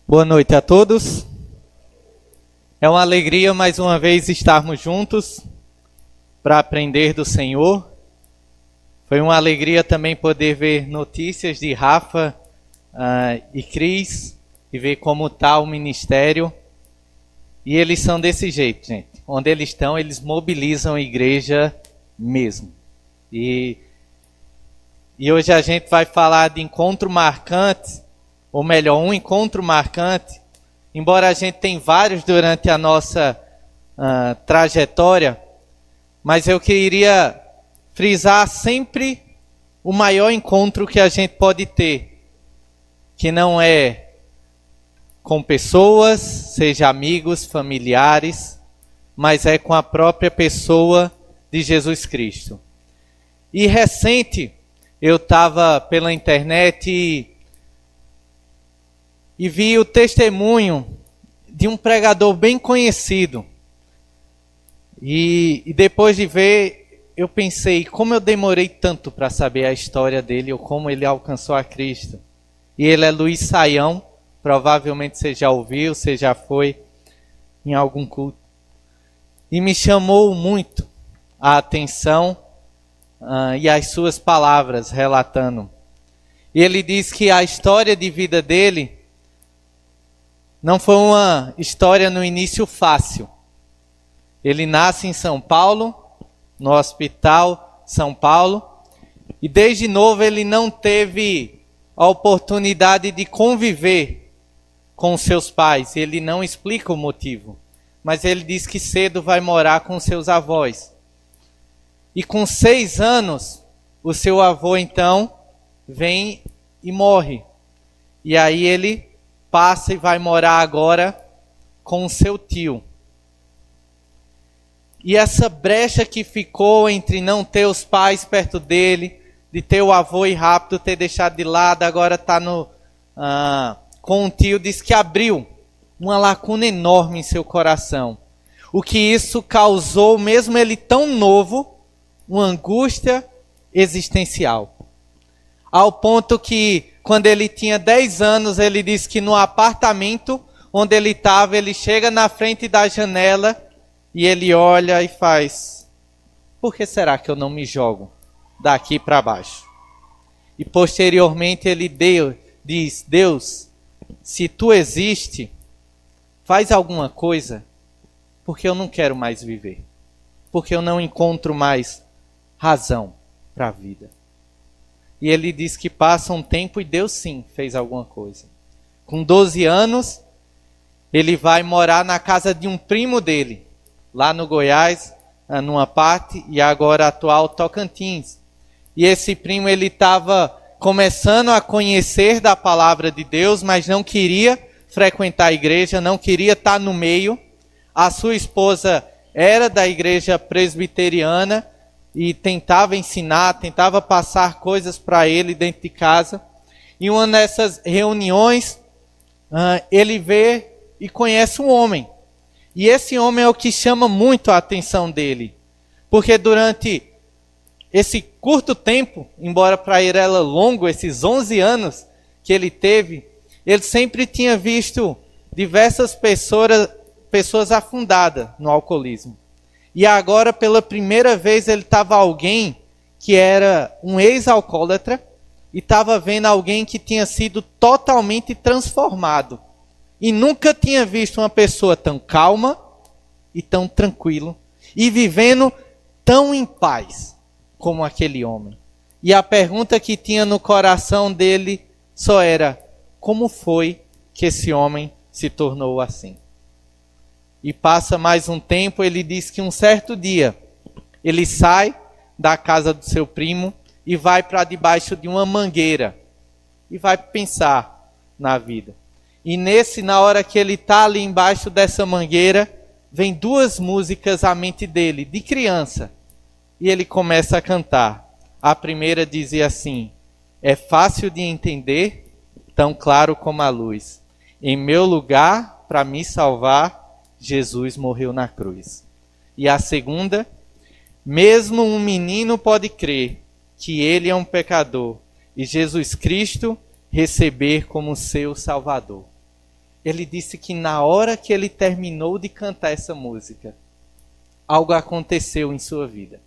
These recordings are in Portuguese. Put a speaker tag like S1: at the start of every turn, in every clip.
S1: Boa noite a todos. É uma alegria mais uma vez estarmos juntos para aprender do Senhor. Foi uma alegria também poder ver notícias de Rafa e Cris e ver como está o ministério. E eles são desse jeito, gente. Onde eles estão, eles mobilizam a igreja mesmo. E hoje a gente vai falar de encontro marcante. Ou melhor, um encontro marcante, embora a gente tenha vários durante a nossa trajetória, mas eu queria frisar sempre o maior encontro que a gente pode ter, que não é com pessoas, seja amigos, familiares, mas é com a própria pessoa de Jesus Cristo. E recente, eu estava pela internet e vi o testemunho de um pregador bem conhecido. E depois de ver, eu pensei, como eu demorei tanto para saber a história dele, ou como ele alcançou a Cristo. E ele é Luiz Saião, provavelmente você já ouviu, você já foi em algum culto. E me chamou muito a atenção e as suas palavras relatando. E ele diz que a história de vida dele não foi uma história no início fácil. Ele nasce em São Paulo, no Hospital São Paulo, e desde novo ele não teve a oportunidade de conviver com seus pais. Ele não explica o motivo, mas ele diz que cedo vai morar com seus avós. E com 6 anos, o seu avô então vem e morre. E aí ele passa e vai morar agora com o seu tio. E essa brecha que ficou entre não ter os pais perto dele, de ter o avô e rápido ter deixado de lado, agora está com o tio, diz que abriu uma lacuna enorme em seu coração. O que isso causou, mesmo ele tão novo, uma angústia existencial. Ao ponto que, quando ele tinha 10 anos, ele disse que no apartamento onde ele estava, ele chega na frente da janela e ele olha e faz: por que será que eu não me jogo daqui para baixo? E posteriormente ele diz: Deus, se tu existe, faz alguma coisa, porque eu não quero mais viver. Porque eu não encontro mais razão para a vida. E ele diz que passa um tempo e Deus sim fez alguma coisa. Com 12 anos, ele vai morar na casa de um primo dele, lá no Goiás, numa parte, e agora atual Tocantins. E esse primo, ele estava começando a conhecer da palavra de Deus, mas não queria frequentar a igreja, não queria estar no meio. A sua esposa era da igreja presbiteriana, e tentava ensinar, tentava passar coisas para ele dentro de casa. E uma dessas reuniões, ele vê e conhece um homem. E esse homem é o que chama muito a atenção dele. Porque durante esse curto tempo, embora para ele era longo, esses 11 anos que ele teve, ele sempre tinha visto diversas pessoas afundadas no alcoolismo. E agora, pela primeira vez, ele estava alguém que era um ex-alcoólatra e estava vendo alguém que tinha sido totalmente transformado. E nunca tinha visto uma pessoa tão calma e tão tranquila e vivendo tão em paz como aquele homem. E a pergunta que tinha no coração dele só era: como foi que esse homem se tornou assim? E passa mais um tempo, ele diz que um certo dia, ele sai da casa do seu primo e vai para debaixo de uma mangueira. E vai pensar na vida. E na hora que ele está ali embaixo dessa mangueira, vem 2 músicas à mente dele, de criança. E ele começa a cantar. A primeira dizia assim: é fácil de entender, tão claro como a luz. Em meu lugar, para me salvar, Jesus morreu na cruz. E a segunda: mesmo um menino pode crer que ele é um pecador e Jesus Cristo receber como seu Salvador. ele disse que na hora que ele terminou de cantar essa música, algo aconteceu em sua vida.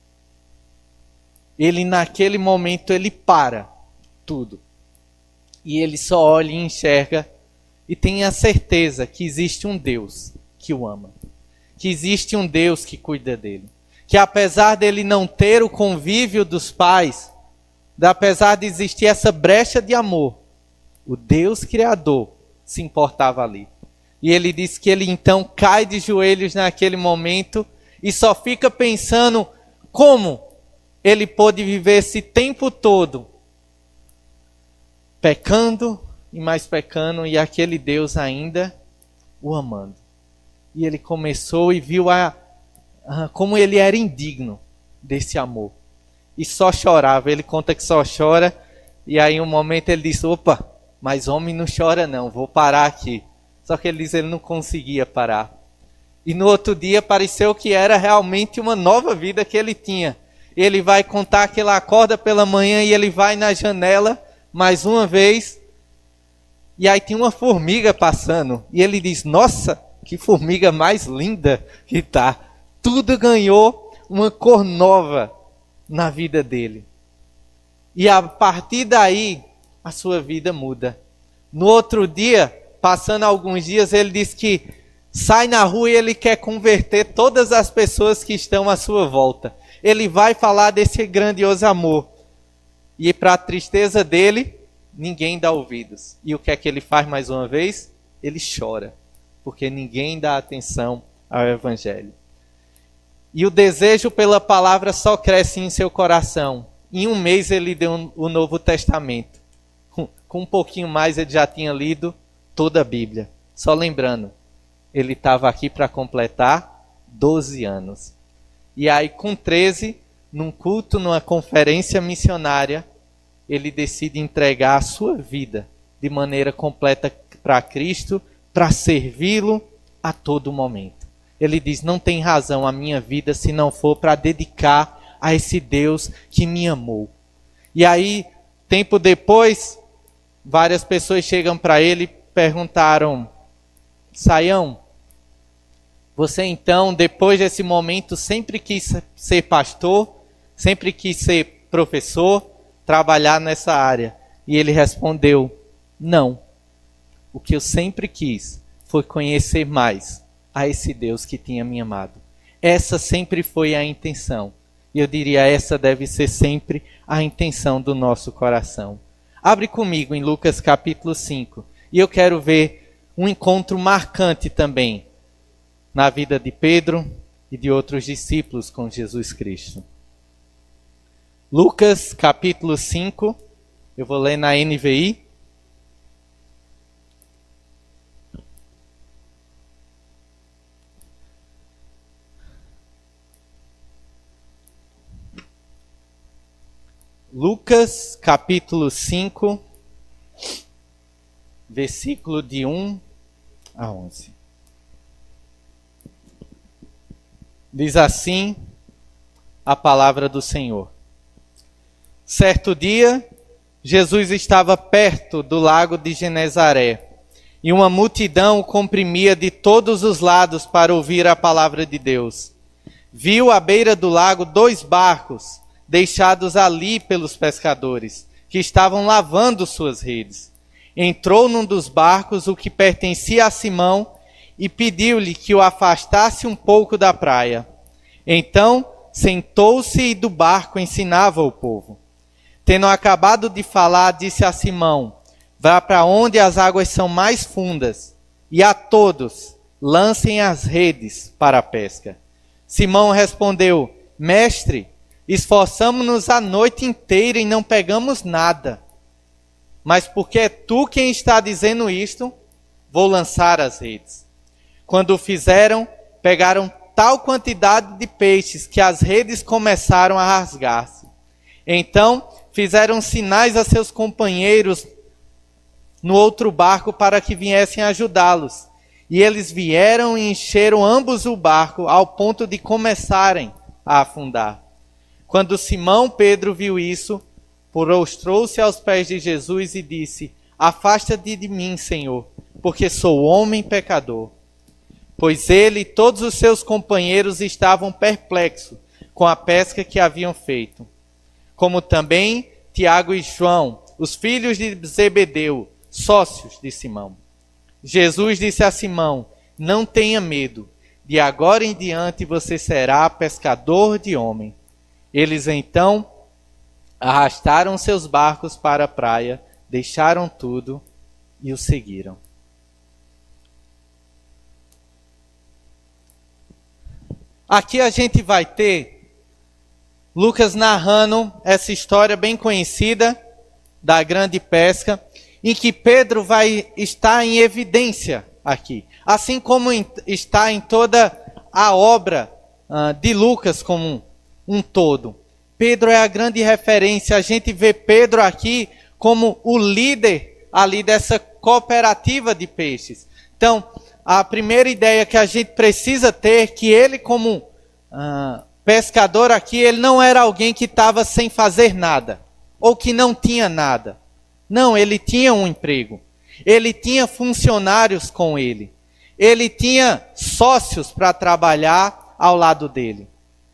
S1: Ele, naquele momento, ele para tudo. E ele só olha e enxerga e tem a certeza que existe um Deus que o ama. Que existe um Deus que cuida dele. Que apesar dele não ter o convívio dos pais, apesar de existir essa brecha de amor, o Deus Criador se importava ali. E ele diz que ele então cai de joelhos naquele momento e só fica pensando como ele pôde viver esse tempo todo pecando e mais pecando, e aquele Deus ainda o amando. E ele começou e viu como ele era indigno desse amor. E só chorava. Ele conta que só chora. E aí um momento ele disse, opa, mas homem não chora não, vou parar aqui. Só que ele diz que ele não conseguia parar. E no outro dia pareceu que era realmente uma nova vida que ele tinha. Ele vai contar que ele acorda pela manhã e ele vai na janela mais uma vez. E aí tem uma formiga passando. E ele diz, nossa, que formiga mais linda que tá. Tudo ganhou uma cor nova na vida dele. E a partir daí, a sua vida muda. No outro dia, passando alguns dias, ele diz que sai na rua e ele quer converter todas as pessoas que estão à sua volta. Ele vai falar desse grandioso amor. E para a tristeza dele, ninguém dá ouvidos. E o que é que ele faz mais uma vez? Ele chora. Porque ninguém dá atenção ao Evangelho. E o desejo pela palavra só cresce em seu coração. Em um mês ele deu o Novo Testamento. Com um pouquinho mais ele já tinha lido toda a Bíblia. Só lembrando, ele estava aqui para completar 12 anos. E aí com 13, num culto, numa conferência missionária, ele decide entregar a sua vida de maneira completa para Cristo, para servi-lo a todo momento. Ele diz, não tem razão a minha vida se não for para dedicar a esse Deus que me amou. E aí, tempo depois, várias pessoas chegam para ele e perguntaram, Saião, você então, depois desse momento, sempre quis ser pastor, sempre quis ser professor, trabalhar nessa área? E ele respondeu, não. O que eu sempre quis foi conhecer mais a esse Deus que tinha me amado. Essa sempre foi a intenção. E eu diria, essa deve ser sempre a intenção do nosso coração. Abre comigo em Lucas capítulo 5. E eu quero ver um encontro marcante também na vida de Pedro e de outros discípulos com Jesus Cristo. Lucas capítulo 5. Eu vou ler na NVI. Lucas, capítulo 5, versículo de 1 a 11. Diz assim a palavra do Senhor. Certo dia, Jesus estava perto do lago de Genezaré, e uma multidão o comprimia de todos os lados para ouvir a palavra de Deus. Viu à beira do lago 2 barcos, deixados ali pelos pescadores, que estavam lavando suas redes. Entrou num dos barcos, o que pertencia a Simão, e pediu-lhe que o afastasse um pouco da praia. Então, sentou-se e do barco ensinava o povo. Tendo acabado de falar, disse a Simão, vá para onde as águas são mais fundas, e a todos lancem as redes para a pesca. Simão respondeu, mestre, esforçamo-nos a noite inteira e não pegamos nada. Mas porque é tu quem está dizendo isto, vou lançar as redes. Quando o fizeram, pegaram tal quantidade de peixes que as redes começaram a rasgar-se. Então fizeram sinais a seus companheiros no outro barco para que viessem ajudá-los. E eles vieram e encheram ambos o barco ao ponto de começarem a afundar. Quando Simão Pedro viu isso, prostrou-se aos pés de Jesus e disse, afasta-te de mim, Senhor, porque sou homem pecador. Pois ele e todos os seus companheiros estavam perplexos com a pesca que haviam feito. Como também Tiago e João, os filhos de Zebedeu, sócios de Simão. Jesus disse a Simão: não tenha medo, de agora em diante você será pescador de homem. Eles então arrastaram seus barcos para a praia, deixaram tudo e o seguiram. Aqui a gente vai ter Lucas narrando essa história bem conhecida da grande pesca, em que Pedro vai estar em evidência aqui. Assim como está em toda a obra de Lucas como um todo. Pedro é a grande referência. A gente vê Pedro aqui como o líder ali dessa cooperativa de peixes. Então, a primeira ideia que a gente precisa ter é que ele como pescador aqui, ele não era alguém que estava sem fazer nada, ou que não tinha nada. Não, ele tinha um emprego. Ele tinha funcionários com ele. Ele tinha sócios para trabalhar ao lado dele.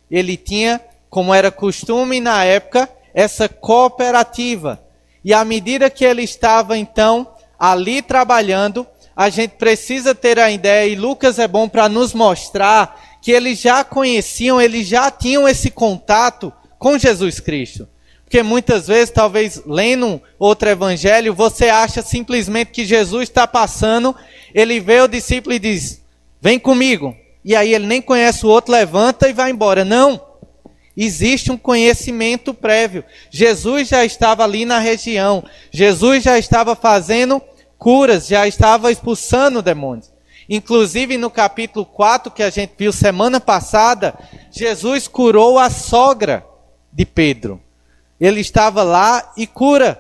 S1: Ele tinha, como era costume na época, essa cooperativa. E à medida que ele estava, então, ali trabalhando, a gente precisa ter a ideia, e Lucas é bom para nos mostrar que eles já conheciam, eles já tinham esse contato com Jesus Cristo. Porque muitas vezes, talvez lendo outro evangelho, você acha simplesmente que Jesus está passando, ele vê o discípulo e diz: vem comigo. E aí ele nem conhece o outro, levanta e vai embora. Não, existe um conhecimento prévio. Jesus já estava ali na região, Jesus já estava fazendo curas, já estava expulsando demônios. Inclusive no capítulo 4, que a gente viu semana passada, Jesus curou a sogra de Pedro. Ele estava lá e cura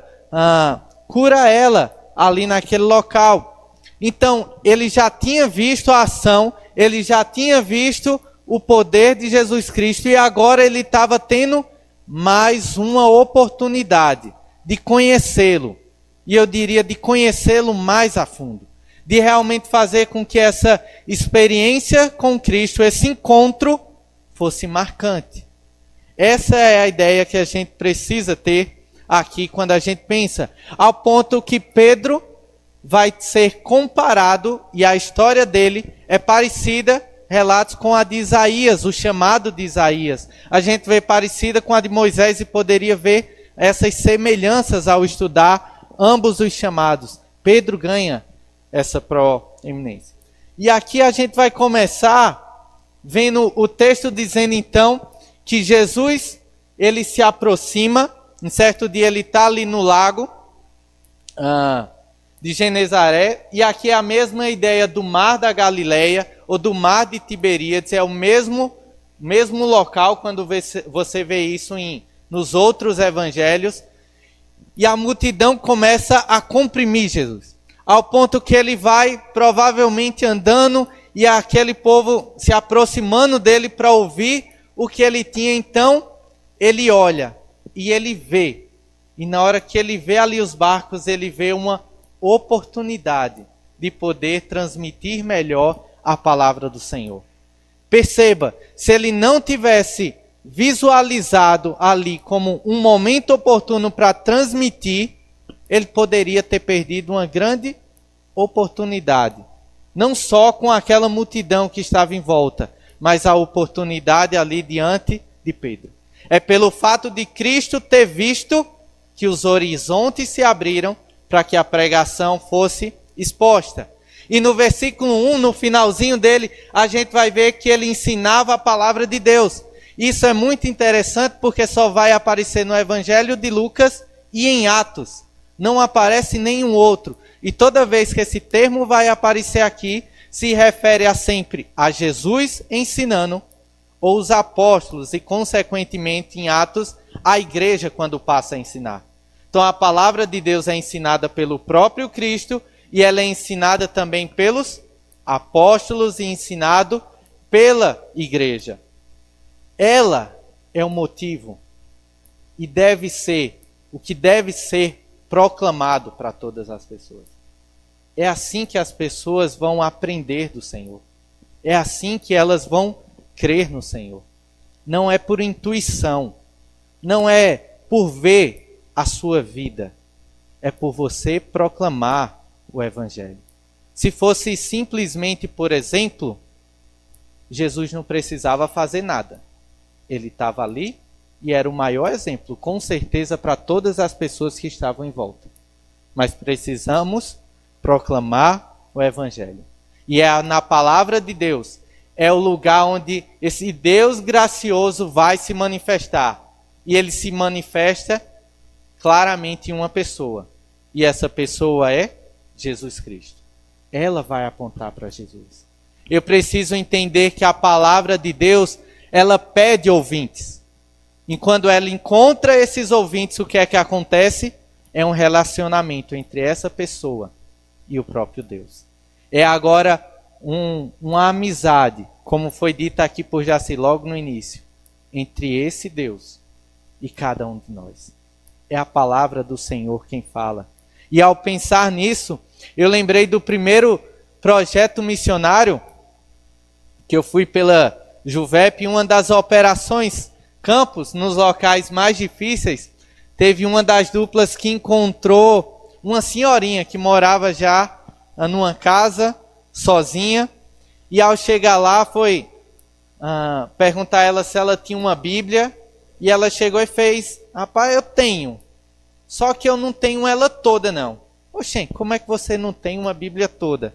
S1: ela ali naquele local. Então, ele já tinha visto a ação, ele já tinha visto o poder de Jesus Cristo e agora ele estava tendo mais uma oportunidade de conhecê-lo. E eu diria de conhecê-lo mais a fundo. De realmente fazer com que essa experiência com Cristo, esse encontro, fosse marcante. Essa é a ideia que a gente precisa ter aqui quando a gente pensa. Ao ponto que Pedro vai ser comparado, e a história dele é parecida, relatos com a de Isaías, o chamado de Isaías. A gente vê parecida com a de Moisés e poderia ver essas semelhanças ao estudar ambos os chamados. Pedro ganha essa proeminência. E aqui a gente vai começar vendo o texto dizendo então que Jesus, ele se aproxima, um certo dia ele está ali no lago de Genezaré, e aqui é a mesma ideia do mar da Galileia, ou do mar de Tiberíades, é o mesmo local quando você vê isso nos outros evangelhos, e a multidão começa a comprimir Jesus, ao ponto que ele vai provavelmente andando, e aquele povo se aproximando dele para ouvir o que ele tinha. Então, ele olha e ele vê. E na hora que ele vê ali os barcos, ele vê uma oportunidade de poder transmitir melhor a palavra do Senhor. Perceba, se ele não tivesse visualizado ali como um momento oportuno para transmitir, ele poderia ter perdido uma grande oportunidade. Não só com aquela multidão que estava em volta, mas a oportunidade ali diante de Pedro. É pelo fato de Cristo ter visto que os horizontes se abriram para que a pregação fosse exposta. E no versículo 1, no finalzinho dele, a gente vai ver que ele ensinava a palavra de Deus. Isso é muito interessante porque só vai aparecer no Evangelho de Lucas e em Atos. Não aparece nenhum outro. E toda vez que esse termo vai aparecer aqui, se refere sempre a Jesus ensinando, ou os apóstolos, e consequentemente em Atos, a igreja quando passa a ensinar. Então a palavra de Deus é ensinada pelo próprio Cristo, e ela é ensinada também pelos apóstolos e ensinado pela igreja. Ela é o motivo e deve ser o que deve ser proclamado para todas as pessoas. É assim que as pessoas vão aprender do Senhor. É assim que elas vão crer no Senhor. Não é por intuição. Não é por ver a sua vida. É por você proclamar o Evangelho. Se fosse simplesmente, por exemplo, Jesus não precisava fazer nada. Ele estava ali e era o maior exemplo, com certeza, para todas as pessoas que estavam em volta. Mas precisamos proclamar o Evangelho. E é na palavra de Deus, é o lugar onde esse Deus gracioso vai se manifestar. E ele se manifesta claramente em uma pessoa. E essa pessoa é Jesus Cristo. Ela vai apontar para Jesus. Eu preciso entender que a palavra de Deus, ela pede ouvintes. E quando ela encontra esses ouvintes, o que é que acontece? É um relacionamento entre essa pessoa e o próprio Deus. É agora uma amizade, como foi dita aqui por Jaci logo no início, entre esse Deus e cada um de nós. É a palavra do Senhor quem fala. E ao pensar nisso, eu lembrei do primeiro projeto missionário que eu fui pela Juvep, uma das operações campos, nos locais mais difíceis, teve uma das duplas que encontrou uma senhorinha que morava já numa casa, sozinha, e ao chegar lá foi perguntar a ela se ela tinha uma Bíblia, e ela chegou e fez: rapaz, eu tenho, só que eu não tenho ela toda não. Oxê, como é que você não tem uma Bíblia toda?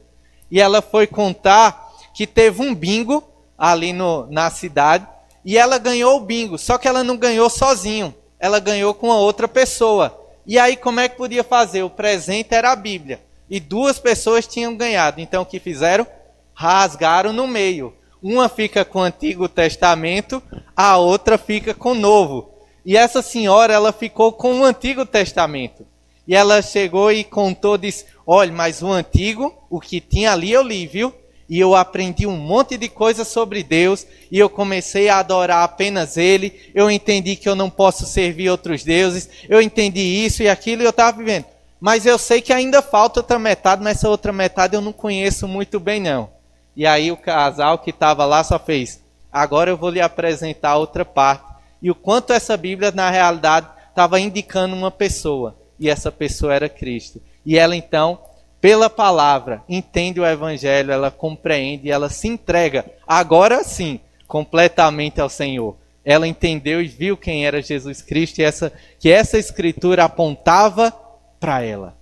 S1: E ela foi contar que teve um bingo ali na cidade, e ela ganhou o bingo, só que ela não ganhou sozinho, ela ganhou com a outra pessoa. E aí como é que podia fazer? O presente era a Bíblia, e duas pessoas tinham ganhado, então o que fizeram? Rasgaram no meio. Uma fica com o Antigo Testamento, a outra fica com o Novo. E essa senhora, ela ficou com o Antigo Testamento. E ela chegou e contou, disse: olha, mas o Antigo, o que tinha ali eu li, viu? E eu aprendi um monte de coisas sobre Deus, e eu comecei a adorar apenas Ele, eu entendi que eu não posso servir outros deuses, eu entendi isso e aquilo, e eu estava vivendo. Mas eu sei que ainda falta outra metade, mas essa outra metade eu não conheço muito bem não. E aí o casal que estava lá só fez: agora eu vou lhe apresentar a outra parte. E o quanto essa Bíblia, na realidade, estava indicando uma pessoa, e essa pessoa era Cristo. E ela então, pela palavra, entende o Evangelho, ela compreende, ela se entrega, agora sim, completamente ao Senhor. Ela entendeu e viu quem era Jesus Cristo, e que essa Escritura apontava para ela.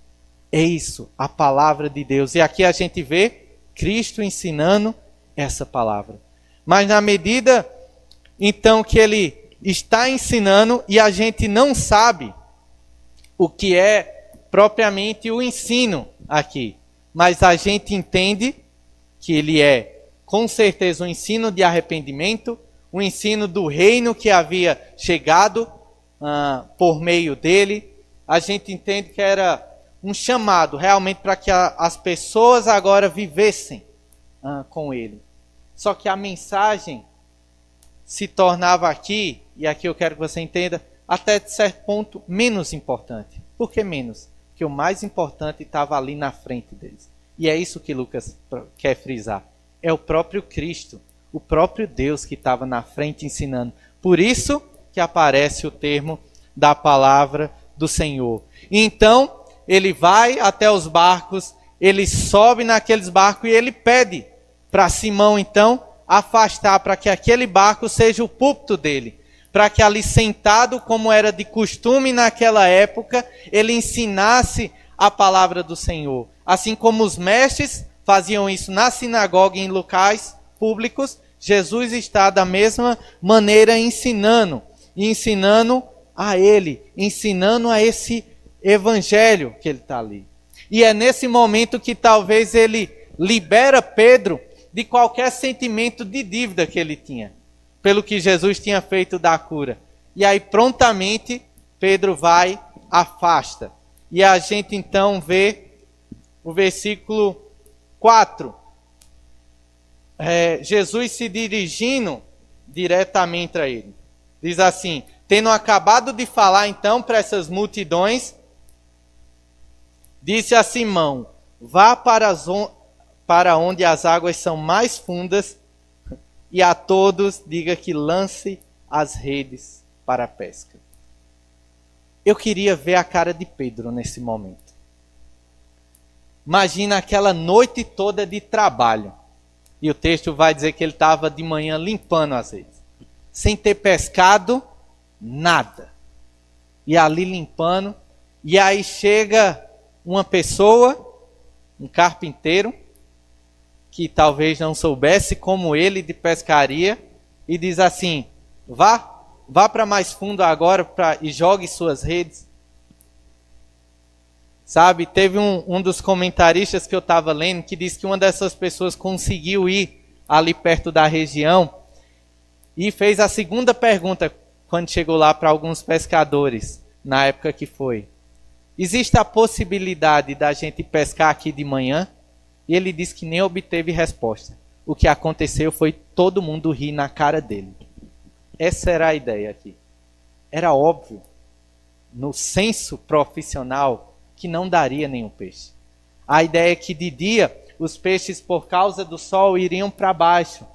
S1: É isso, a palavra de Deus. E aqui a gente vê Cristo ensinando essa palavra. Mas na medida, então, que ele está ensinando, e a gente não sabe o que é propriamente o ensino aqui, mas a gente entende que ele é, com certeza, um ensino de arrependimento, um ensino do reino que havia chegado por meio dele. A gente entende que era um chamado realmente para que as pessoas agora vivessem com ele. Só que a mensagem se tornava aqui, e aqui eu quero que você entenda, até de certo ponto menos importante. Por que menos? Porque o mais importante estava ali na frente deles. E é isso que Lucas quer frisar. É o próprio Cristo, o próprio Deus que estava na frente ensinando. Por isso que aparece o termo da palavra do Senhor. Então, ele vai até os barcos, ele sobe naqueles barcos e ele pede para Simão, então, afastar para que aquele barco seja o púlpito dele. Para que ali sentado, como era de costume naquela época, ele ensinasse a palavra do Senhor. Assim como os mestres faziam isso na sinagoga e em locais públicos, Jesus está da mesma maneira ensinando. E ensinando a ele, ensinando a esse evangelho que ele está ali. E é nesse momento que talvez ele libera Pedro de qualquer sentimento de dívida que ele tinha, pelo que Jesus tinha feito da cura. E aí prontamente Pedro vai, afasta. E a gente então vê o versículo 4. Jesus se dirigindo diretamente a ele. Diz assim: tendo acabado de falar então para essas multidões, disse a Simão: vá para onde as águas são mais fundas e a todos diga que lance as redes para a pesca. Eu queria ver a cara de Pedro nesse momento. Imagina aquela noite toda de trabalho. E o texto vai dizer que ele estava de manhã limpando as redes. Sem ter pescado nada. E ali limpando. E aí chega uma pessoa, um carpinteiro, que talvez não soubesse como ele de pescaria, e diz assim, vá para mais fundo agora e jogue suas redes. Sabe, teve um dos comentaristas que eu estava lendo que disse que uma dessas pessoas conseguiu ir ali perto da região e fez a segunda pergunta quando chegou lá para alguns pescadores, na época que foi. Existe a possibilidade da gente pescar aqui de manhã? E ele disse que nem obteve resposta. O que aconteceu foi todo mundo rir na cara dele. Essa era a ideia aqui. Era óbvio, no senso profissional, que não daria nenhum peixe. A ideia é que de dia, os peixes, por causa do sol, iriam para baixo.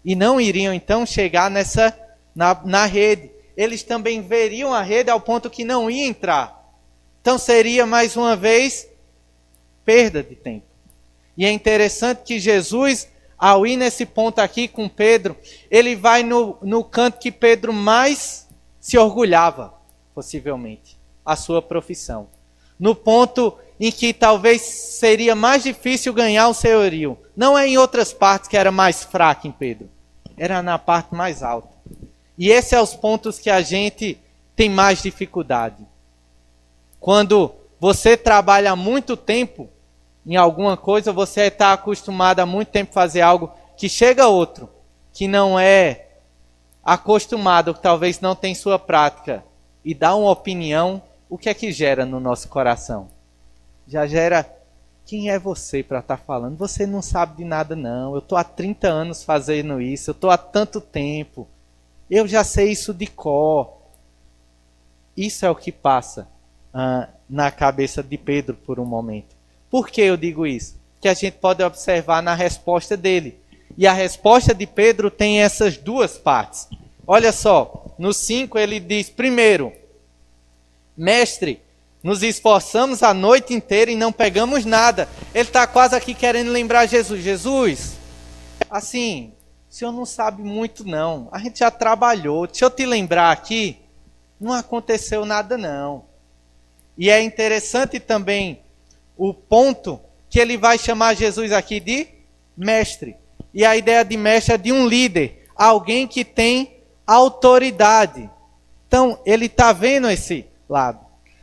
S1: E não iriam, então, chegar na rede. Eles também veriam a rede ao ponto que não ia entrar. Então, seria, mais uma vez, perda de tempo. E é interessante que Jesus, ao ir nesse ponto aqui com Pedro, ele vai no canto que Pedro mais se orgulhava, possivelmente, a sua profissão. No ponto em que talvez seria mais difícil ganhar o senhorio. Não é em outras partes que era mais fraco em Pedro. Era na parte mais alta. E esses são os pontos que a gente tem mais dificuldade. Quando você trabalha há muito tempo em alguma coisa, você está acostumado há muito tempo a fazer algo, que chega outro, que não é acostumado, que talvez não tem sua prática, e dá uma opinião. O que é que gera no nosso coração? Já gera, quem é você para estar falando? Você não sabe de nada não, eu estou há 30 anos fazendo isso, eu estou há tanto tempo, eu já sei isso de cor. Isso é o que passa na cabeça de Pedro por um momento. Por que eu digo isso? Que a gente pode observar na resposta dele. E a resposta de Pedro tem essas duas partes. Olha só, no 5 ele diz, primeiro, Mestre, nos esforçamos a noite inteira e não pegamos nada. Ele está quase aqui querendo lembrar Jesus. Jesus, assim, o senhor não sabe muito não. A gente já trabalhou. Deixa eu te lembrar aqui, não aconteceu nada não. E é interessante também o ponto que ele vai chamar Jesus aqui de mestre. E a ideia de mestre é de um líder, alguém que tem autoridade. Então, ele está vendo esse lado.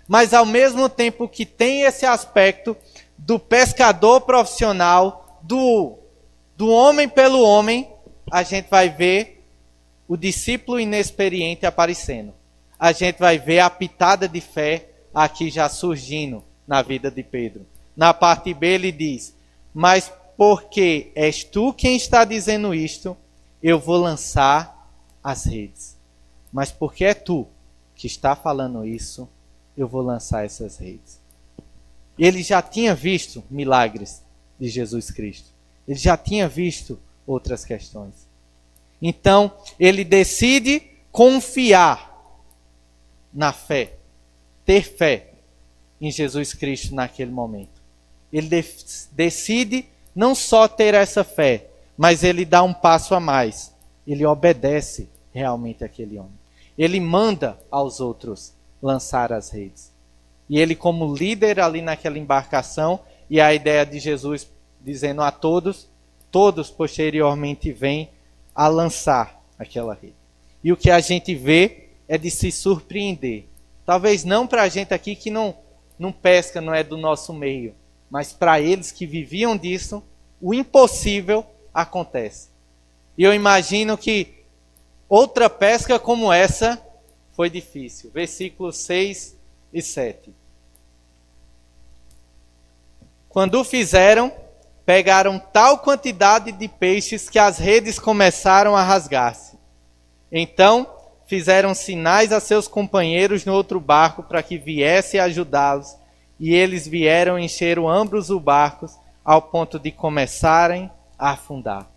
S1: Mas ao mesmo tempo que tem esse aspecto do pescador profissional, do homem pelo homem, a gente vai ver o discípulo inexperiente aparecendo. A gente vai ver a pitada de fé aqui já surgindo na vida de Pedro. Na parte B ele diz, mas porque és tu quem está dizendo isto, eu vou lançar as redes. Mas porque é tu que está falando isso, eu vou lançar essas redes. Ele já tinha visto milagres de Jesus Cristo. Ele já tinha visto outras questões. Então, ele decide confiar na fé, ter fé em Jesus Cristo naquele momento. Ele decide não só ter essa fé, mas ele dá um passo a mais. Ele obedece realmente àquele homem. Ele manda aos outros lançar as redes. E ele, como líder ali naquela embarcação, e a ideia de Jesus dizendo a todos, todos posteriormente vêm a lançar aquela rede. E o que a gente vê é de se surpreender. Talvez não para a gente aqui que não pesca, não é do nosso meio, mas para eles que viviam disso, o impossível acontece. E eu imagino que outra pesca como essa foi difícil. Versículos 6 e 7. Quando o fizeram, pegaram tal quantidade de peixes que as redes começaram a rasgar-se. Então, fizeram sinais a seus companheiros no outro barco para que viesse ajudá-los. e eles vieram e encheram ambos os barcos ao ponto de começarem a afundar.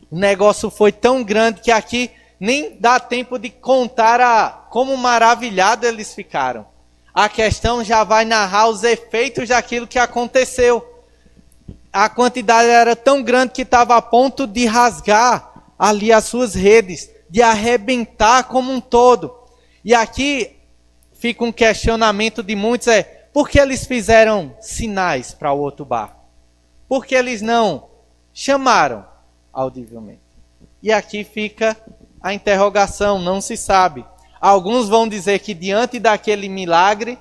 S1: O negócio foi tão grande que aqui nem dá tempo de contar como maravilhados eles ficaram. A questão já vai narrar os efeitos daquilo que aconteceu. A quantidade era tão grande que estava a ponto de rasgar ali as suas redes, de arrebentar como um todo. E aqui fica um questionamento de muitos, por que eles fizeram sinais para o outro barco? Por que eles não chamaram audivelmente? E aqui fica a interrogação, não se sabe. Alguns vão dizer que diante daquele milagre,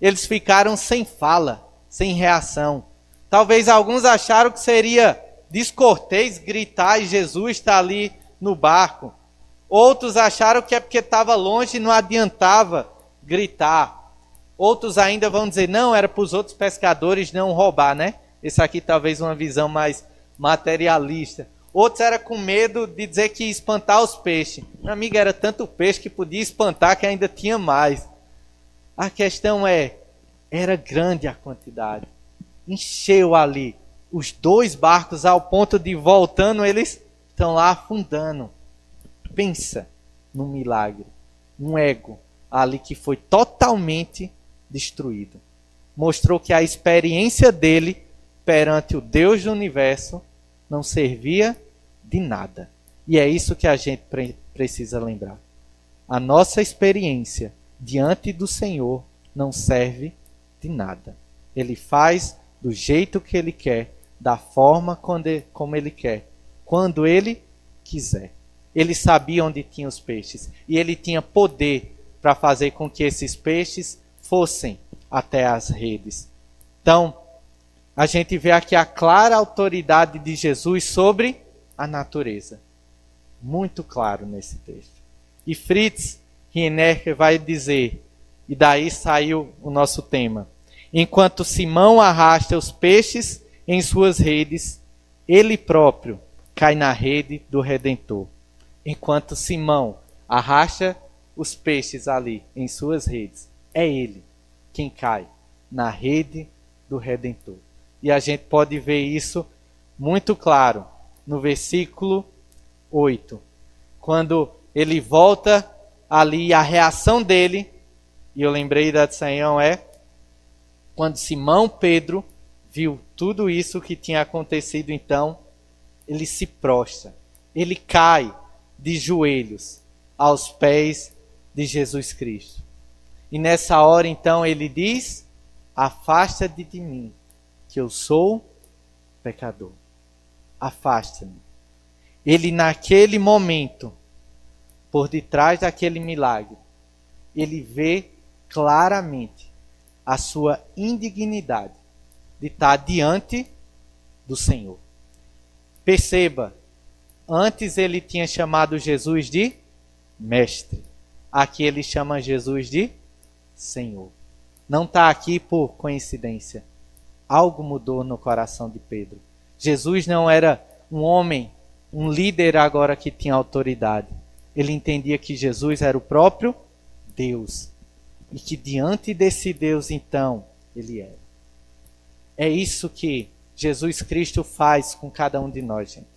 S1: eles ficaram sem fala, sem reação. Talvez alguns acharam que seria descortês gritar e Jesus está ali no barco. Outros acharam que é porque estava longe e não adiantava gritar. Outros ainda vão dizer, não, era para os outros pescadores não roubar, né? Esse aqui talvez uma visão mais materialista. Outros eram com medo de dizer que ia espantar os peixes. Meu amigo, era tanto peixe que podia espantar que ainda tinha mais. A questão era grande a quantidade. Encheu ali os 2 barcos ao ponto de voltando, eles estão lá afundando. Pensa num milagre. Um ego ali que foi totalmente destruído. Mostrou que a experiência dele perante o Deus do universo não servia de nada. E é isso que a gente precisa lembrar. A nossa experiência diante do Senhor não serve de nada. Ele faz do jeito que Ele quer, da forma como Ele quer, quando Ele quiser. Ele sabia onde tinha os peixes e Ele tinha poder para fazer com que esses peixes fossem até as redes. Então, a gente vê aqui a clara autoridade de Jesus sobre a natureza. Muito claro nesse texto. E Fritz Rienecker vai dizer, e daí saiu o nosso tema: enquanto Simão arrasta os peixes em suas redes, ele próprio cai na rede do Redentor. Enquanto Simão arrasta os peixes ali em suas redes, é ele quem cai na rede do Redentor. E a gente pode ver isso muito claro no versículo 8. Quando ele volta ali, a reação dele, e eu lembrei da de Senhor, quando Simão Pedro viu tudo isso que tinha acontecido, então, ele se prostra. Ele cai de joelhos aos pés de Jesus Cristo. E nessa hora, então, ele diz: afasta-te de mim, que eu sou pecador. Afasta-me. Ele naquele momento, por detrás daquele milagre, ele vê claramente a sua indignidade de estar diante do Senhor. Perceba, antes ele tinha chamado Jesus de mestre. Aqui ele chama Jesus de Senhor. Não está aqui por coincidência. Algo mudou no coração de Pedro. Jesus não era um homem, um líder agora que tinha autoridade. Ele entendia que Jesus era o próprio Deus. E que diante desse Deus, então, ele era. É isso que Jesus Cristo faz com cada um de nós, gente.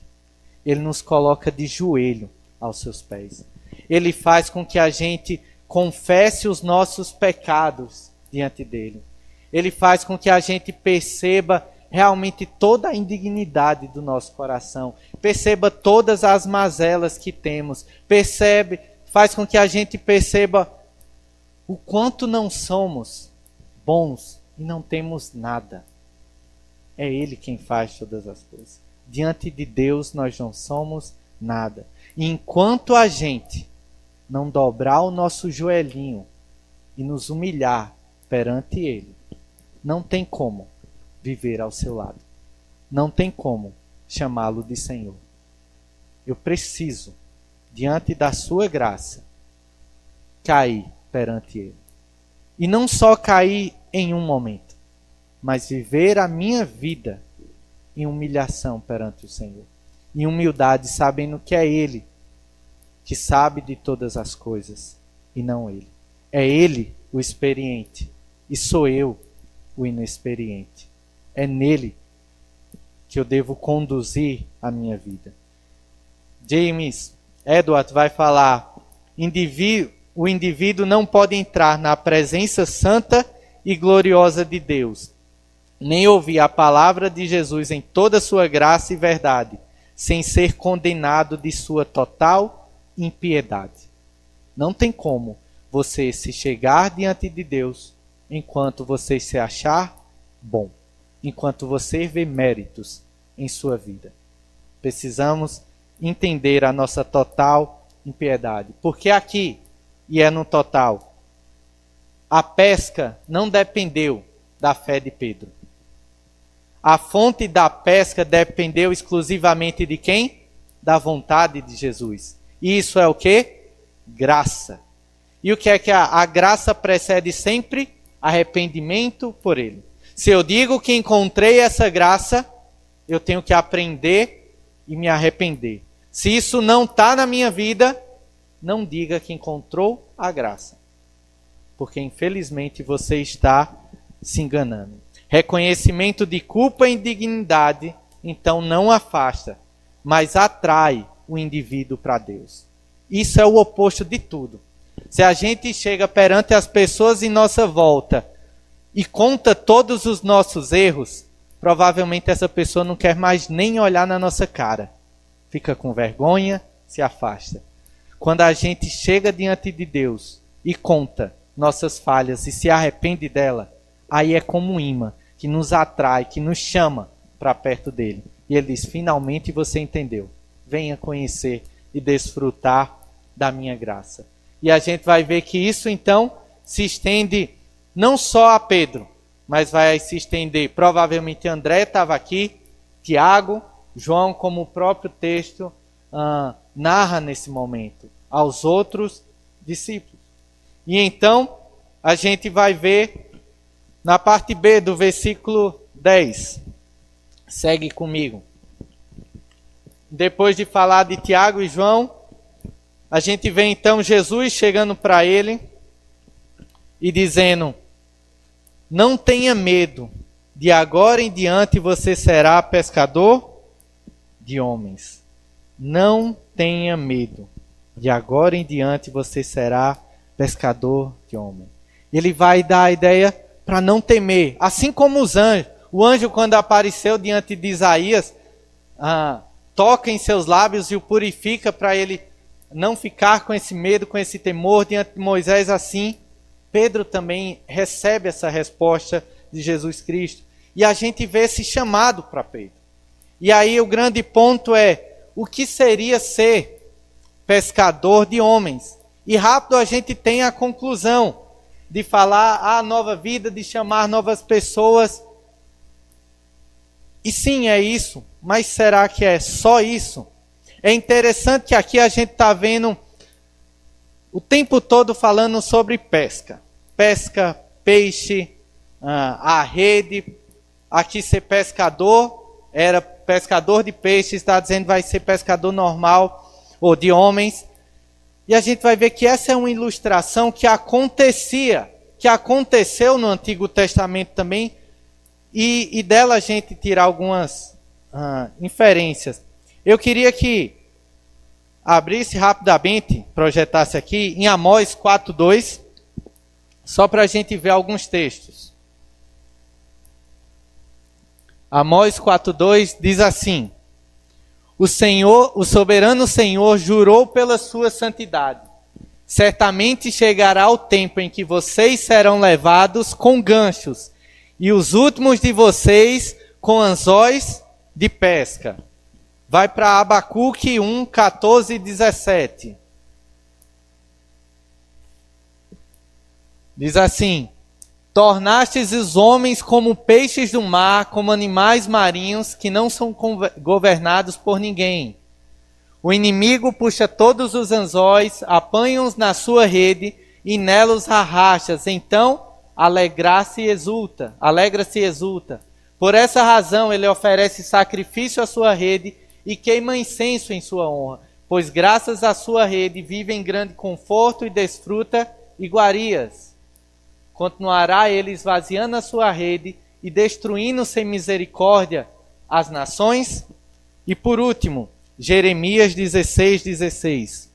S1: Ele nos coloca de joelho aos seus pés. Ele faz com que a gente confesse os nossos pecados diante dele. Ele faz com que a gente perceba realmente toda a indignidade do nosso coração. Perceba todas as mazelas que temos. Faz com que a gente perceba o quanto não somos bons e não temos nada. É Ele quem faz todas as coisas. Diante de Deus nós não somos nada. E enquanto a gente não dobrar o nosso joelhinho e nos humilhar perante Ele, não tem como viver ao seu lado. Não tem como chamá-lo de Senhor. Eu preciso, diante da sua graça, cair perante Ele. E não só cair em um momento, mas viver a minha vida em humilhação perante o Senhor. Em humildade, sabendo que é Ele que sabe de todas as coisas e não Ele. É Ele o experiente e sou eu o inexperiente. É nele que eu devo conduzir a minha vida. James Edward vai falar: o indivíduo não pode entrar na presença santa e gloriosa de Deus, nem ouvir a palavra de Jesus em toda a sua graça e verdade, sem ser condenado de sua total impiedade. Não tem como você se chegar diante de Deus enquanto você se achar bom, enquanto você vê méritos em sua vida. Precisamos entender a nossa total impiedade. Porque aqui, e é no total, a pesca não dependeu da fé de Pedro. A fonte da pesca dependeu exclusivamente de quem? Da vontade de Jesus. E isso é o quê? Graça. E o que é que a graça precede sempre? Arrependimento por ele. Se eu digo que encontrei essa graça, eu tenho que aprender e me arrepender. Se isso não está na minha vida, não diga que encontrou a graça. Porque infelizmente você está se enganando. Reconhecimento de culpa e indignidade, então não afasta, mas atrai o indivíduo para Deus. Isso é o oposto de tudo. Se a gente chega perante as pessoas em nossa volta e conta todos os nossos erros, provavelmente essa pessoa não quer mais nem olhar na nossa cara. Fica com vergonha, se afasta. Quando a gente chega diante de Deus e conta nossas falhas e se arrepende dela, aí é como um imã que nos atrai, que nos chama para perto dele. E ele diz: finalmente você entendeu. Venha conhecer e desfrutar da minha graça. E a gente vai ver que isso então se estende não só a Pedro, mas vai se estender, provavelmente André estava aqui, Tiago, João, como o próprio texto narra nesse momento, aos outros discípulos. E então a gente vai ver na parte B do versículo 10. Segue comigo. Depois de falar de Tiago e João, a gente vê então Jesus chegando para ele e dizendo: não tenha medo, de agora em diante você será pescador de homens. Não tenha medo, de agora em diante você será pescador de homens. Ele vai dar a ideia para não temer, assim como os anjos. O anjo, quando apareceu diante de Isaías, toca em seus lábios e o purifica para ele não ficar com esse medo, com esse temor diante de Moisés. Assim, Pedro também recebe essa resposta de Jesus Cristo. E a gente vê esse chamado para Pedro. E aí o grande ponto é: o que seria ser pescador de homens? E rápido a gente tem a conclusão de falar a nova vida, de chamar novas pessoas. E sim, é isso. Mas será que é só isso? É interessante que aqui a gente está vendo o tempo todo falando sobre pesca. Pesca, peixe, a rede. Aqui ser pescador, era pescador de peixe, está dizendo vai ser pescador normal, ou de homens. E a gente vai ver que essa é uma ilustração que aconteceu no Antigo Testamento também, e dela a gente tirar algumas inferências. Eu queria que abrisse rapidamente, projetasse aqui, em Amós 4:2, só para a gente ver alguns textos. Amós 4:2 diz assim: o soberano Senhor jurou pela sua santidade. Certamente chegará o tempo em que vocês serão levados com ganchos, e os últimos de vocês com anzóis de pesca. Vai para Abacuque 1:14 e 17. Diz assim: tornastes os homens como peixes do mar, como animais marinhos que não são governados por ninguém. O inimigo puxa todos os anzóis, apanha-os na sua rede e nela os arrastas. Então alegra-se e exulta. Por essa razão ele oferece sacrifício à sua rede e queima incenso em sua honra, pois graças à sua rede vive em grande conforto e desfruta iguarias. Continuará ele esvaziando a sua rede e destruindo sem misericórdia as nações? E por último, Jeremias 16:16.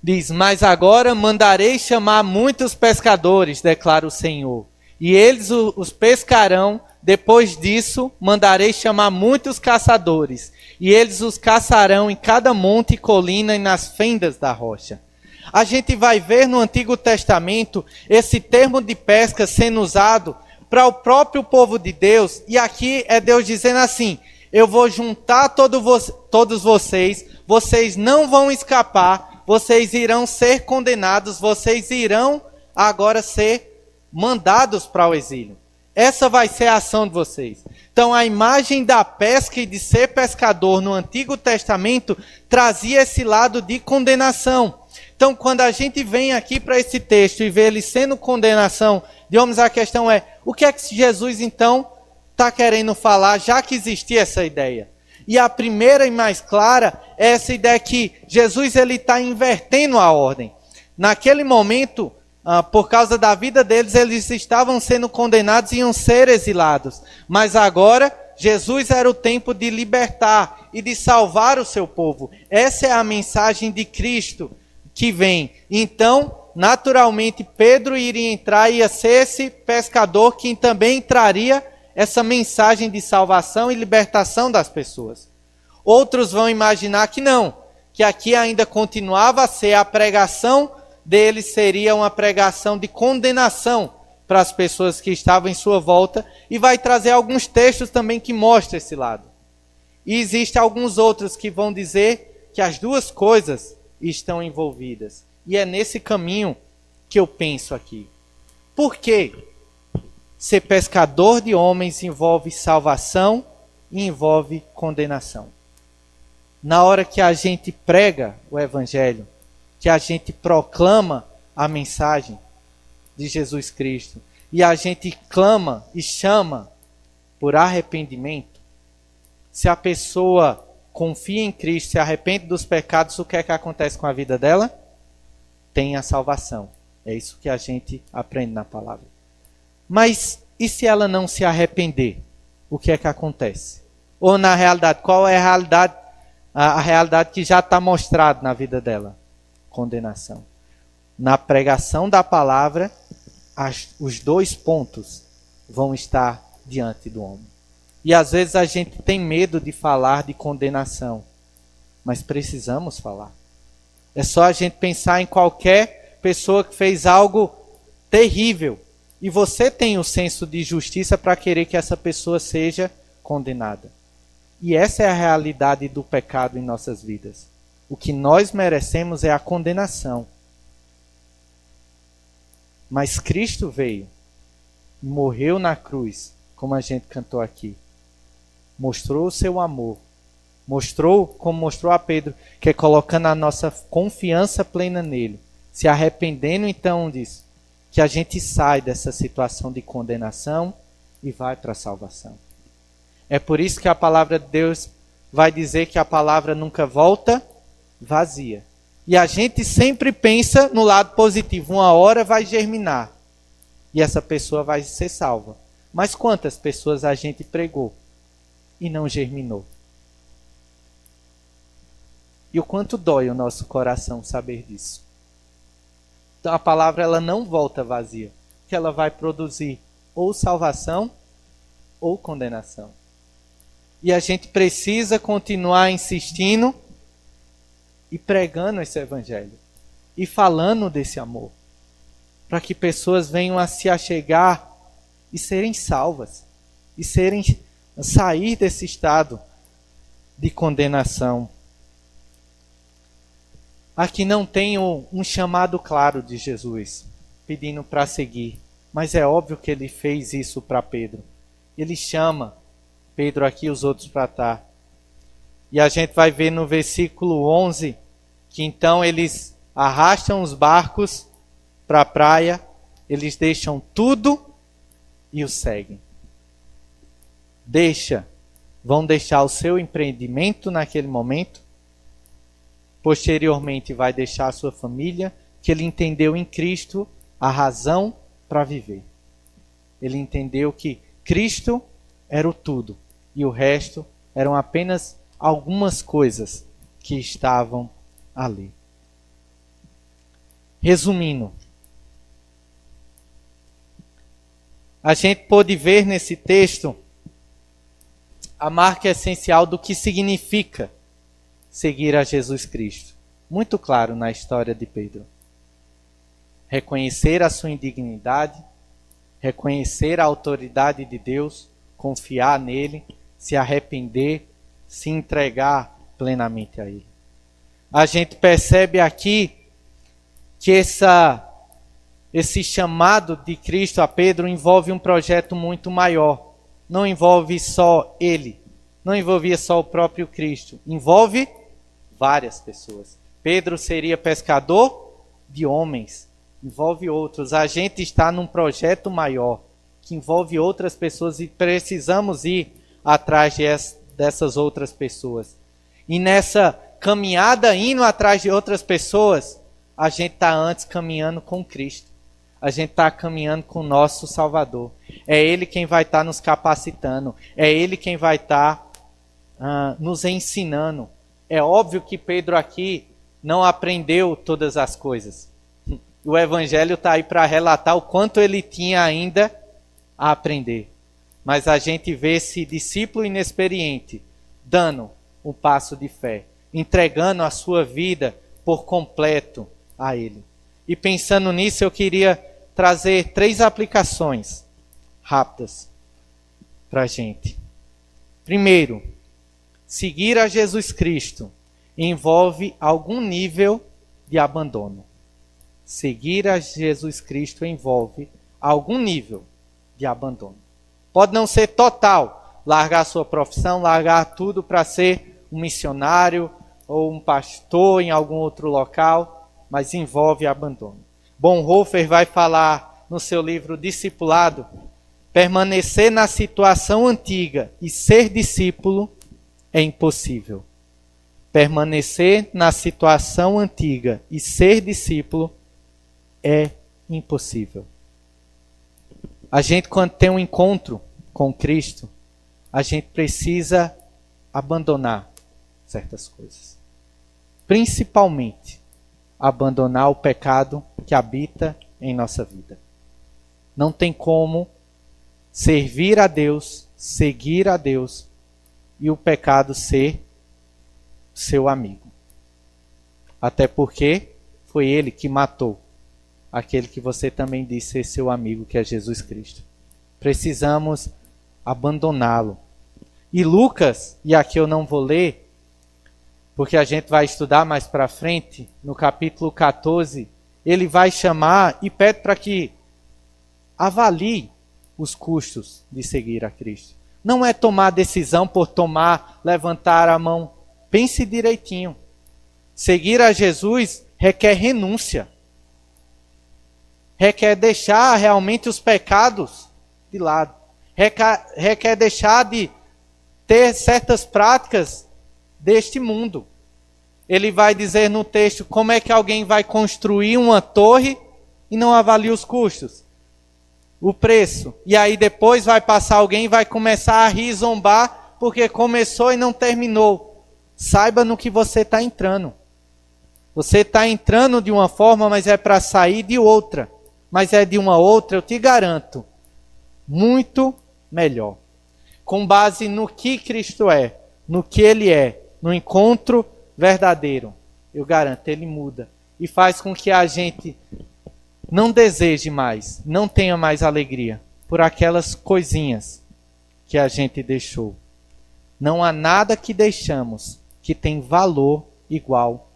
S1: Diz: mas agora mandarei chamar muitos pescadores, declara o Senhor, e eles os pescarão. Depois disso, mandarei chamar muitos caçadores, e eles os caçarão em cada monte e colina e nas fendas da rocha. A gente vai ver no Antigo Testamento esse termo de pesca sendo usado para o próprio povo de Deus, e aqui é Deus dizendo assim: eu vou juntar todos vocês, vocês não vão escapar, vocês irão ser condenados, vocês irão agora ser mandados para o exílio. Essa vai ser a ação de vocês. Então a imagem da pesca e de ser pescador no Antigo Testamento trazia esse lado de condenação. Então quando a gente vem aqui para esse texto e vê ele sendo condenação de homens, a questão é: o que é que Jesus então está querendo falar, já que existia essa ideia? E a primeira e mais clara é essa ideia que Jesus está invertendo a ordem. Naquele momento, por causa da vida deles, eles estavam sendo condenados e iam ser exilados. Mas agora, Jesus era o tempo de libertar e de salvar o seu povo. Essa é a mensagem de Cristo que vem. Então, naturalmente, Pedro iria entrar e ia ser esse pescador que também traria essa mensagem de salvação e libertação das pessoas. Outros vão imaginar que não, que aqui ainda continuava a ser a pregação dele, seria uma pregação de condenação para as pessoas que estavam em sua volta, e vai trazer alguns textos também que mostram esse lado. E existem alguns outros que vão dizer que as duas coisas estão envolvidas. E é nesse caminho que eu penso aqui. Por quê? Ser pescador de homens envolve salvação e envolve condenação. Na hora que a gente prega o Evangelho, que a gente proclama a mensagem de Jesus Cristo, e a gente clama e chama por arrependimento, se a pessoa confia em Cristo, se arrepende dos pecados, o que é que acontece com a vida dela? Tem a salvação. É isso que a gente aprende na palavra. Mas e se ela não se arrepender? O que é que acontece? Ou na realidade, qual é a realidade que já está mostrada na vida dela? Condenação. Na pregação da palavra, os dois pontos vão estar diante do homem. E às vezes a gente tem medo de falar de condenação, mas precisamos falar. É só a gente pensar em qualquer pessoa que fez algo terrível, e você tem o senso de justiça para querer que essa pessoa seja condenada. E essa é a realidade do pecado em nossas vidas. O que nós merecemos é a condenação. Mas Cristo veio, morreu na cruz, como a gente cantou aqui. Mostrou o seu amor. Mostrou, como mostrou a Pedro, que é colocando a nossa confiança plena nele. Se arrependendo então disso, que a gente sai dessa situação de condenação e vai para a salvação. É por isso que a palavra de Deus vai dizer que a palavra nunca volta vazia. E a gente sempre pensa no lado positivo. Uma hora vai germinar e essa pessoa vai ser salva. Mas quantas pessoas a gente pregou e não germinou? E o quanto dói o nosso coração saber disso. Então a palavra ela não volta vazia, que ela vai produzir ou salvação ou condenação. E a gente precisa continuar insistindo e pregando esse evangelho e falando desse amor, para que pessoas venham a se achegar e serem salvas, e sair desse estado de condenação. Aqui não tem um chamado claro de Jesus, pedindo para seguir. Mas é óbvio que ele fez isso para Pedro. Ele chama Pedro aqui e os outros para estar. E a gente vai ver no versículo 11, que então eles arrastam os barcos para a praia, eles deixam tudo e o seguem. Vão deixar o seu empreendimento naquele momento, posteriormente vai deixar a sua família, que ele entendeu em Cristo a razão para viver. Ele entendeu que Cristo era o tudo e o resto eram apenas algumas coisas que estavam ali. Resumindo, a gente pôde ver nesse texto a marca essencial do que significa seguir a Jesus Cristo. Muito claro na história de Pedro. Reconhecer a sua indignidade, reconhecer a autoridade de Deus, confiar nele, se arrepender, se entregar plenamente a ele. A gente percebe aqui que esse chamado de Cristo a Pedro envolve um projeto muito maior. Não envolve só ele, não envolvia só o próprio Cristo, envolve várias pessoas. Pedro seria pescador de homens, envolve outros. A gente está num projeto maior, que envolve outras pessoas e precisamos ir atrás dessas outras pessoas. E nessa caminhada, indo atrás de outras pessoas, a gente está antes caminhando com Cristo. A gente está caminhando com o nosso Salvador. É Ele quem vai estar nos capacitando. É Ele quem vai estar nos ensinando. É óbvio que Pedro aqui não aprendeu todas as coisas. O Evangelho está aí para relatar o quanto ele tinha ainda a aprender. Mas a gente vê esse discípulo inexperiente dando um passo de fé, entregando a sua vida por completo a Ele. E pensando nisso, eu queria trazer 3 aplicações rápidas para a gente. Primeiro, seguir a Jesus Cristo envolve algum nível de abandono. Seguir a Jesus Cristo envolve algum nível de abandono. Pode não ser total, largar a sua profissão, largar tudo para ser um missionário ou um pastor em algum outro local, mas envolve abandono. Bonhoeffer vai falar no seu livro Discipulado, permanecer na situação antiga e ser discípulo é impossível. Permanecer na situação antiga e ser discípulo é impossível. A gente, quando tem um encontro com Cristo, a gente precisa abandonar certas coisas. Principalmente, abandonar o pecado que habita em nossa vida. Não tem como servir a Deus, seguir a Deus e o pecado ser seu amigo. Até porque foi ele que matou aquele que você também disse ser seu amigo, que é Jesus Cristo. Precisamos abandoná-lo. E Lucas, e aqui eu não vou ler, porque a gente vai estudar mais para frente, no capítulo 14, ele vai chamar e pede para que avalie os custos de seguir a Cristo. Não é tomar decisão por tomar, levantar a mão. Pense direitinho. Seguir a Jesus requer renúncia. Requer deixar realmente os pecados de lado. Requer deixar de ter certas práticas deste mundo. Ele vai dizer no texto como é que alguém vai construir uma torre e não avalia os custos, o preço. E aí depois vai passar alguém e vai começar a rir e zombar porque começou e não terminou. Saiba no que você está entrando. Você está entrando de uma forma, mas é para sair de outra. Mas é de uma outra, eu te garanto, muito melhor. Com base no que Cristo é, no que Ele é, no encontro verdadeiro, eu garanto, Ele muda. E faz com que a gente não deseje mais, não tenha mais alegria por aquelas coisinhas que a gente deixou. Não há nada que deixamos que tem valor igual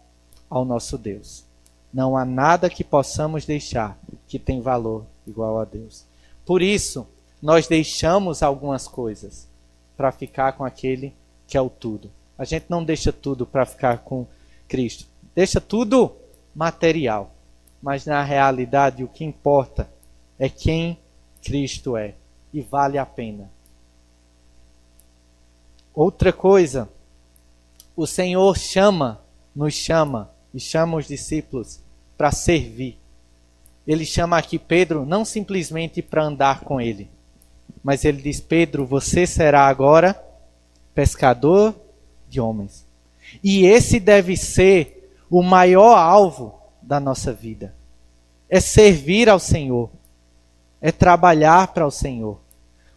S1: ao nosso Deus. Não há nada que possamos deixar que tem valor igual a Deus. Por isso, nós deixamos algumas coisas para ficar com aquele que é o tudo. A gente não deixa tudo para ficar com Cristo. Deixa tudo material. Mas na realidade o que importa é quem Cristo é. E vale a pena. Outra coisa, o Senhor chama nos chama e chama os discípulos para servir. Ele chama aqui Pedro não simplesmente para andar com ele, mas ele diz: Pedro, você será agora pescador de homens. E esse deve ser o maior alvo da nossa vida. É servir ao Senhor. É trabalhar para o Senhor.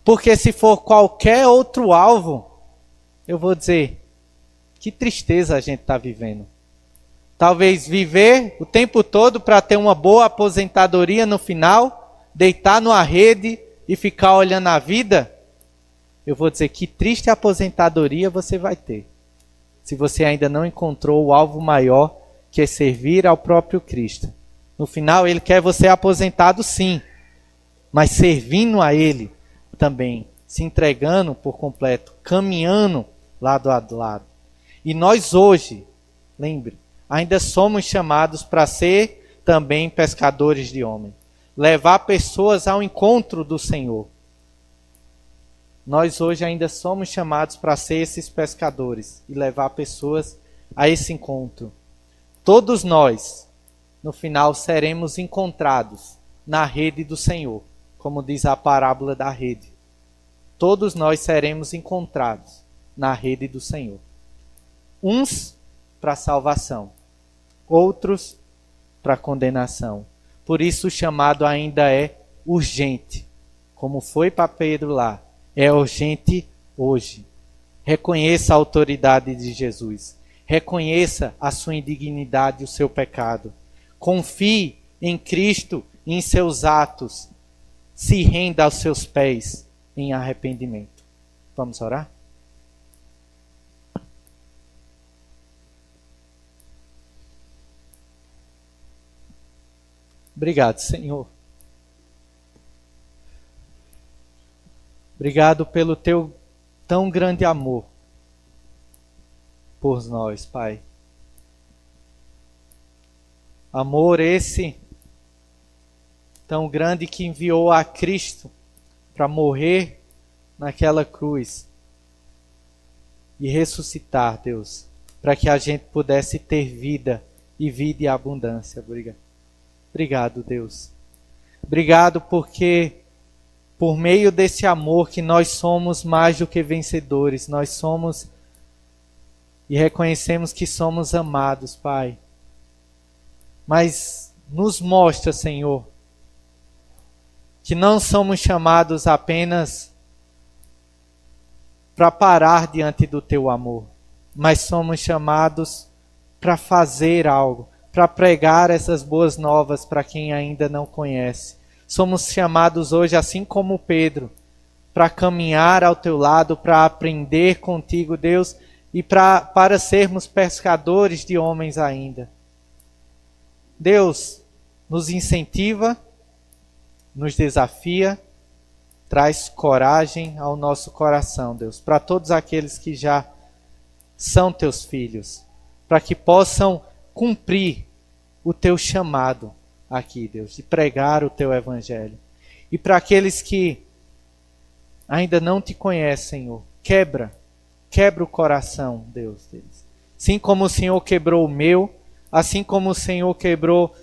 S1: Porque se for qualquer outro alvo, eu vou dizer, que tristeza a gente está vivendo. Talvez viver o tempo todo para ter uma boa aposentadoria no final, deitar numa rede e ficar olhando a vida. Eu vou dizer, que triste aposentadoria você vai ter, se você ainda não encontrou o alvo maior, que é servir ao próprio Cristo. No final, Ele quer você aposentado sim, mas servindo a Ele também, se entregando por completo, caminhando lado a lado. E nós hoje, lembre, ainda somos chamados para ser também pescadores de homens. Levar pessoas ao encontro do Senhor. Nós hoje ainda somos chamados para ser esses pescadores e levar pessoas a esse encontro. Todos nós, no final, seremos encontrados na rede do Senhor, como diz a parábola da rede. Todos nós seremos encontrados na rede do Senhor. Uns para salvação, outros para condenação. Por isso o chamado ainda é urgente, como foi para Pedro lá. É urgente hoje. Reconheça a autoridade de Jesus. Reconheça a sua indignidade e o seu pecado. Confie em Cristo e em seus atos. Se renda aos seus pés em arrependimento. Vamos orar? Obrigado, Senhor. Obrigado pelo teu tão grande amor por nós, Pai. Amor esse tão grande que enviou a Cristo para morrer naquela cruz e ressuscitar, Deus, para que a gente pudesse ter vida e vida em abundância. Obrigado, Deus. Obrigado porque por meio desse amor que nós somos mais do que vencedores, nós somos e reconhecemos que somos amados, Pai. Mas nos mostra, Senhor, que não somos chamados apenas para parar diante do Teu amor, mas somos chamados para fazer algo, para pregar essas boas novas para quem ainda não conhece. Somos chamados hoje, assim como Pedro, para caminhar ao Teu lado, para aprender contigo, Deus, e para sermos pescadores de homens ainda. Deus nos incentiva, nos desafia, traz coragem ao nosso coração, Deus, para todos aqueles que já são Teus filhos, para que possam cumprir o Teu chamado aqui, Deus, de pregar o Teu Evangelho. E para aqueles que ainda não Te conhecem, Senhor, quebra o coração, Deus, deles. Assim como o Senhor quebrou o meu, assim como o Senhor quebrou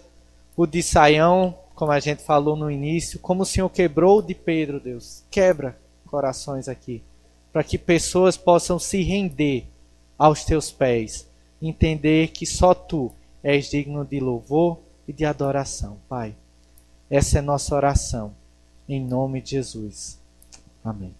S1: o de Saião, como a gente falou no início, como o Senhor quebrou o de Pedro, Deus. Quebra corações aqui, para que pessoas possam se render aos Teus pés, entender que só Tu és digno de louvor e de adoração, Pai. Essa é nossa oração, em nome de Jesus. Amém.